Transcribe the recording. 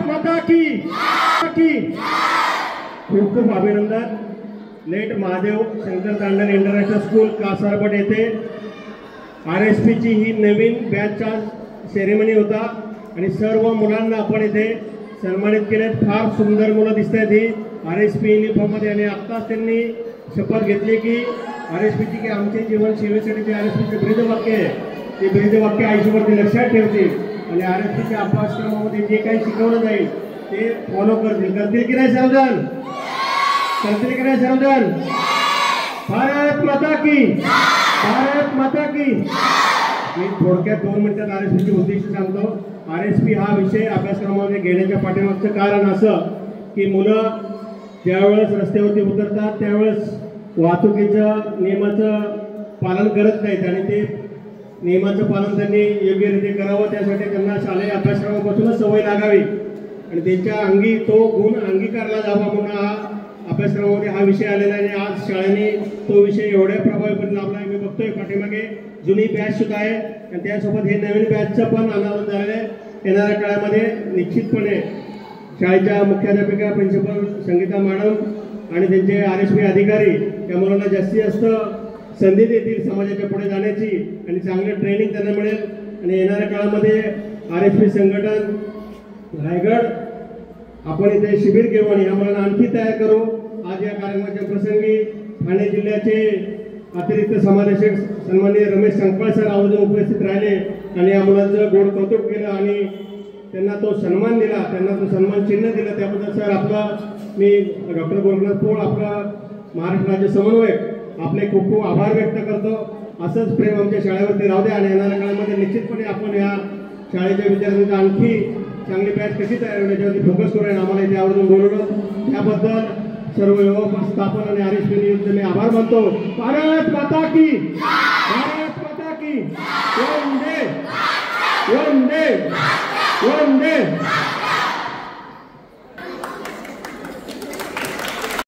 माता की खूप खूप अभिनंदन। Late Mahadev Shankar Tandan international school Kasarpat येथे RSP ची ही नवीन बॅचचा सेरेमनी होता आणि सर्व मुलांना आपण इथे सन्मानित केले। फार सुंदर मुलं दिसतात ही RSP युनिफॉर्म मध्ये आणि आत्ताच त्यांनी शपथ घेतली की RSP ची की आमचे जीवन सेवेसाठी जे RSP चे ब्रीदवाक्य आहे ते ब्रीदवाक्य आयुष्यभर लक्षात ठेवतील आणि RSP च्या अभ्यासक्रमामध्ये जे काही शिकवलं जाईल ते फॉलो करतील की नाही सर्वजण? करतील की नाही सर्वजण? भारत माता की, भारत माता की। मी थोडक्यात 2 मिनिटात RSP चे उद्दिष्ट सांगतो। RSP हा विषय अभ्यासक्रमामध्ये घेण्याच्या पाठीमागचं कारण असं की मुलं ज्यावेळेस रस्त्यावरती उतरतात त्यावेळेस वाहतुकीचं नियमाचं पालन करत नाहीत आणि ते नियमाचं पालन त्यांनी योग्यरीत्या करावं त्यासाठी त्यांना शालेय अभ्यासक्रमापासूनच सवय लागावी आणि त्यांच्या अंगी तो गुण अंगीकारला जावा म्हणून हा अभ्यासक्रमामध्ये हा विषय आलेला आहे। आणि आज शाळेने तो विषय एवढ्या प्रभावीपणे लाभला आहे। मी बघतोय पाठीमागे जुनी बॅच सुद्धा आहे आणि त्यासोबत हे नवीन बॅचचं पण अनावरण झालेलं आहे। येणाऱ्या काळामध्ये निश्चितपणे शाळेच्या मुख्याध्यापिका प्रिन्सिपल संगीता मॅडम आणि त्यांचे RSP अधिकारी त्या मुलांना जास्तीत जास्त संधी देतील समाजाच्या पुढे जाण्याची आणि चांगलं ट्रेनिंग त्यांना मिळेल। आणि येणाऱ्या काळामध्ये RSP संघटन रायगड आपण इथे शिबिर घेऊ आणि या मुलांना आणखी तयार करू। आज या कार्यक्रमाच्या प्रसंगी ठाणे जिल्ह्याचे अतिरिक्त समादेशक सन्माननीय रमेश संकपाळ सर आवर्जून उपस्थित राहिले आणि या मुलांचं गोड कौतुक केलं आणि त्यांना तो सन्मान दिला, त्यांना तो सन्मान चिन्ह दिलं। त्याबद्दल सर आपला मी डॉक्टर गोरखनाथ पोळ आपला महाराष्ट्र राज्य समन्वयक आपले खूप खूप आभार व्यक्त करतो। असंच प्रेम आमच्या शाळेवरती राहू द्या आणि येणाऱ्या काळामध्ये निश्चितपणे आपण या शाळेच्या विद्यार्थ्यांना आणखी चांगली बॅच कशी तयार होईल याच्यावरती फोकस करू आणि आम्हाला इथे आवडून बोलवलं त्याबद्दल सर्व व्यवस्थापन आणि RSP नियुक्त मी आभार मानतो। भारत माता की, भारत माता की। वंदे वंदे वंदे।